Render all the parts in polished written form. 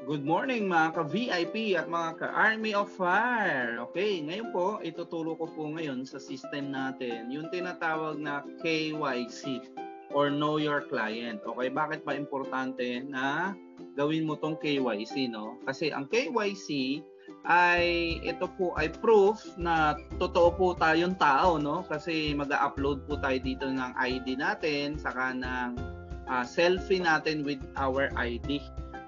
Good morning mga ka-VIP at mga ka-Army of Fire. Okay, ngayon po, ituturo ko po ngayon sa system natin yung tinatawag na KYC or Know Your Client. Okay, bakit ba importante na gawin mo tong KYC, no? Kasi ang KYC ay ito po ay proof na totoo po tayong tao, no? Kasi mag-upload po tayo dito ng ID natin, saka ng selfie natin with our ID.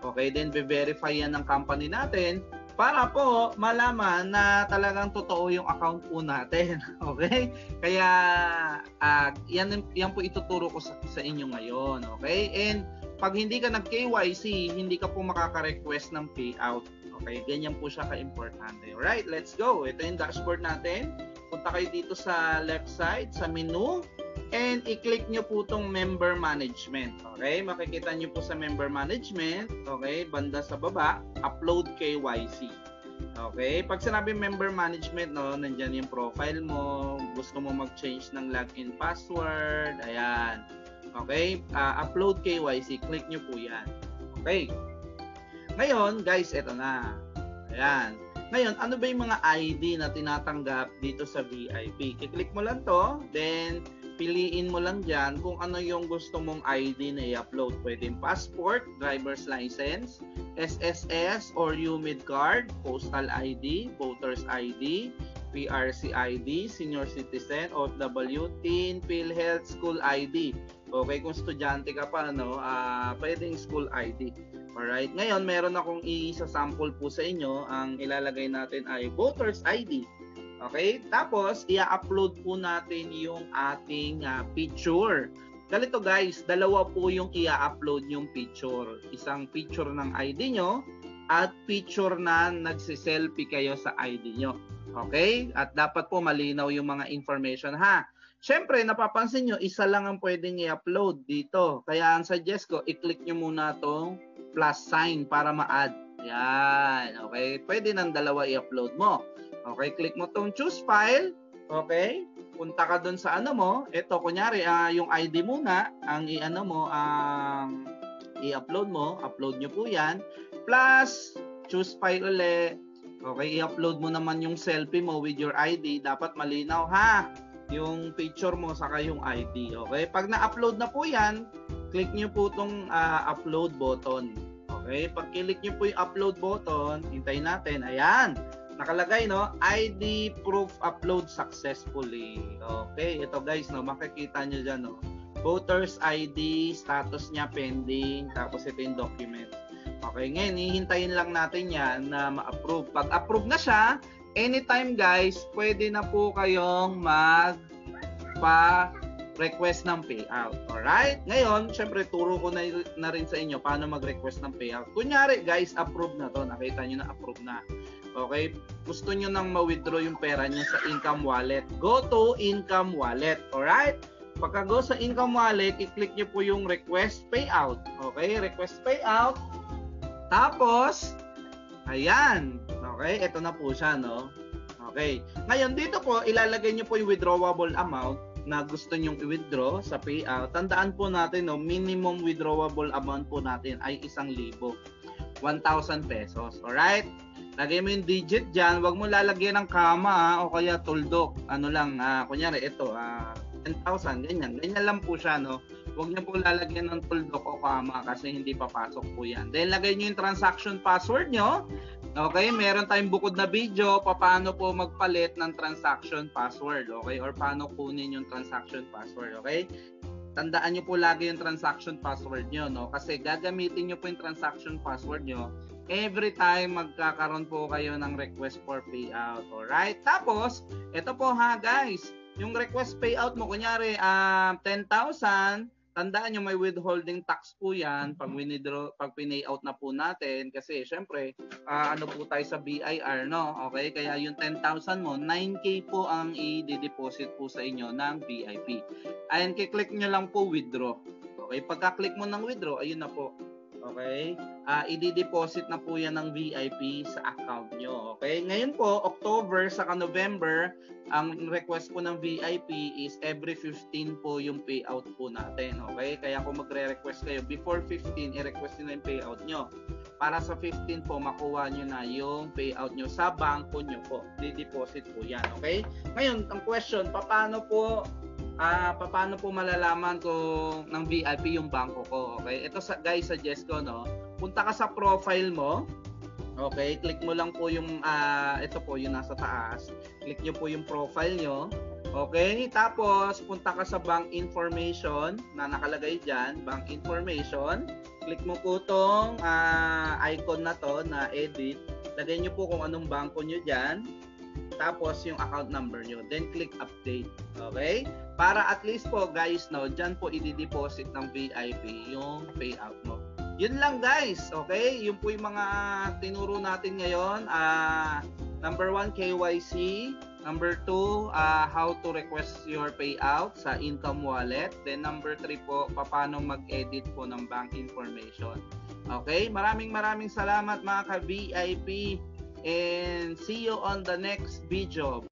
Okay, then be-verify yan ng company natin para po malaman na talagang totoo yung account po natin. Okay? Kaya yan po ituturo ko sa inyo ngayon. Okay? And pag hindi ka nag-KYC, hindi ka po makaka-request ng payout. Okay? Ganyan po siya ka-importante. Alright, let's go. Ito yung dashboard natin. Punta kayo dito sa left side, sa menu. And i-click nyo po itong member management. Okay? Makikita nyo po sa member management. Okay? Banda sa baba, upload KYC. Okay? Pag sinabi member management, no, nandyan yung profile mo. Gusto mo mag-change ng login password. Ayan. Okay? Upload KYC. Click nyo po yan. Okay? Ngayon, guys, ito na. Ayan. Ngayon, ano ba yung mga ID na tinatanggap dito sa VIP? I-click mo lang to, then piliin mo lang dyan kung ano yung gusto mong ID na i-upload. Pwedeng passport, driver's license, SSS or UMID card, postal ID, voter's ID, PRC ID, senior citizen, OFW, teen, PhilHealth, school ID. Okay, kung estudyante ka pa, no, pwedeng school ID. Alright, ngayon meron akong isa-sample po sa inyo. Ang ilalagay natin ay voter's ID. Okay, tapos i-upload po natin yung ating picture. Ganito guys, dalawa po yung i-upload yung picture. Isang picture ng ID nyo at picture na nagsiselfie kayo sa ID nyo. Okay, at dapat po malinaw yung mga information ha. Siyempre, napapansin nyo, isa lang ang pwedeng i-upload dito. Kaya ang suggest ko, i-click nyo muna itong plus sign para ma-add. Yan. Okay. Pwede ng dalawa i-upload mo. Okay. Click mo itong choose file. Okay. Punta ka dun sa ano mo. Ito, kunyari, yung ID muna, ang i-ano mo, i-upload mo. Upload nyo po yan. Plus, choose file ulit. Okay. I-upload mo naman yung selfie mo with your ID. Dapat malinaw ha. Yung picture mo saka yung ID. Okay. Pag na-upload na po yan, click nyo po itong upload button. Okay, pag-click nyo po yung upload button, hintayin natin, ayan, nakalagay, no, ID proof upload successfully. Okay, ito guys, no, makikita nyo dyan, no, voters ID, status niya pending, tapos ito yung document. Okay, ngayon, hihintayin lang natin yan na ma-approve. Pag approve na siya, anytime guys, pwede na po kayong request ng payout. Alright? Ngayon, syempre, turo ko na rin sa inyo paano mag-request ng payout. Kunyari, guys, approve na to. Nakita nyo na approve na. Okay? Gusto nyo nang ma-withdraw yung pera nyo sa income wallet. Go to income wallet. Alright? Pagka go sa income wallet, i-click nyo po yung request payout. Okay? Request payout. Tapos, ayan. Okay? Ito na po siya, no? Okay. Ngayon, dito po, ilalagay nyo po yung withdrawable amount na gusto nyong i-withdraw sa payout. Tandaan po natin, no, minimum withdrawable amount po natin ay 1,000. 1,000 pesos. Alright? Lagay mo yung digit dyan. Huwag mo lalagyan ng kama o kaya tuldok. Ano lang, kunyari, ito, 10,000. Ganyan. Ganyan lang po siya, no? Huwag niyo po lalagyan ng tuldok o kama kasi hindi papasok po yan. Then, lagay niyo yung transaction password nyo. Okay, meron tayong bukod na video paano po magpalit ng transaction password, okay? Or paano kunin yung transaction password, okay? Tandaan niyo po lagi yung transaction password niyo, no? Kasi gagamitin niyo po yung transaction password niyo every time magkakaroon po kayo ng request for payout, alright? Tapos, ito po ha, guys. Yung request payout mo, kunyari, 10,000, tandaan nyo, may withholding tax po yan pag pay out na po natin kasi syempre, ano po tayo sa BIR, no? Okay, kaya yung 10,000 mo, 9K po ang i-deposit po sa inyo ng VIP. Ayan, kiklik nyo lang po withdraw. Okay, pagka-click mo ng withdraw, ayun na po. Okay? I-deposit na po yan ng VIP sa account nyo. Okay? Ngayon po, October saka November, ang request po ng VIP is every 15 po yung payout po natin. Okay? Kaya kung magre-request kayo, before 15, i-request nyo na yung payout nyo. para sa 15 po makuha nyo na yung payout nyo sa bangko nyo po. Di-deposit po yan, okay? Ngayon, ang question, paano po malalaman kung ng VIP yung bangko ko, okay? Ito guys, suggest ko, no? Punta ka sa profile mo, okay? Click mo lang po yung, ito po, yung nasa taas. Click nyo po yung profile nyo. Okay? Tapos, punta ka sa bank information na nakalagay dyan, bank information. Click mo po itong icon na to na edit. Lagay nyo po kung anong bangko nyo dyan. Tapos, yung account number nyo. Then, click update. Okay? Para at least po, guys, no, dyan po i-deposit ng VIP yung payout mo. Yun lang, guys. Okay? Yun po yung mga tinuro natin ngayon. Number 1, KYC. Number 2, how to request your payout sa income wallet. Then number 3 po, paano mag-edit po ng bank information. Okay? Maraming salamat mga ka-VIP and see you on the next video.